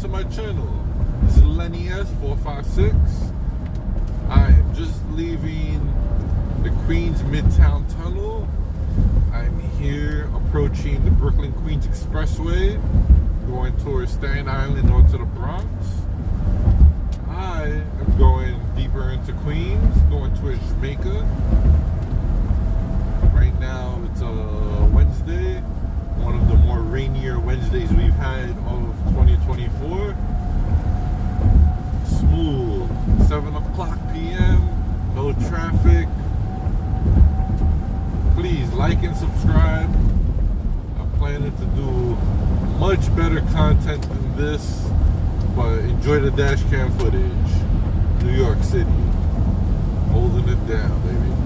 to my channel. This is Lenny S456. I am just leaving the Queens Midtown Tunnel. I'm here approaching the Brooklyn-Queens Expressway, going towards Staten Island or to the Bronx. I am going deeper into Queens, going towards Jamaica. Right now it's a Wednesday, one of the more rainier Wednesdays we've had of 2024. Smooth, 7 o'clock p.m., no traffic. Please like and subscribe. I'm planning to do much better content than this, but enjoy the dash cam footage. New York City, holding it down, baby.